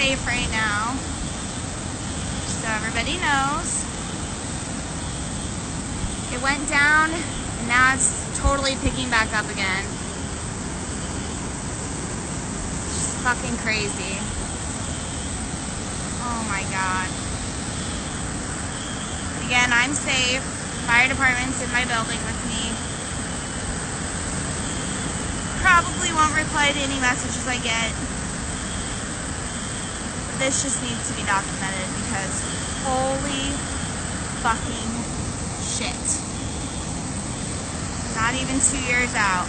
safe right now, so everybody knows. It went down, and now it's totally picking back up again. It's just fucking crazy. Oh my god. But again, I'm safe. Fire department's in my building with me. Probably won't reply to any messages I get. But this just needs to be documented because holy fucking shit. Not even 2 years out.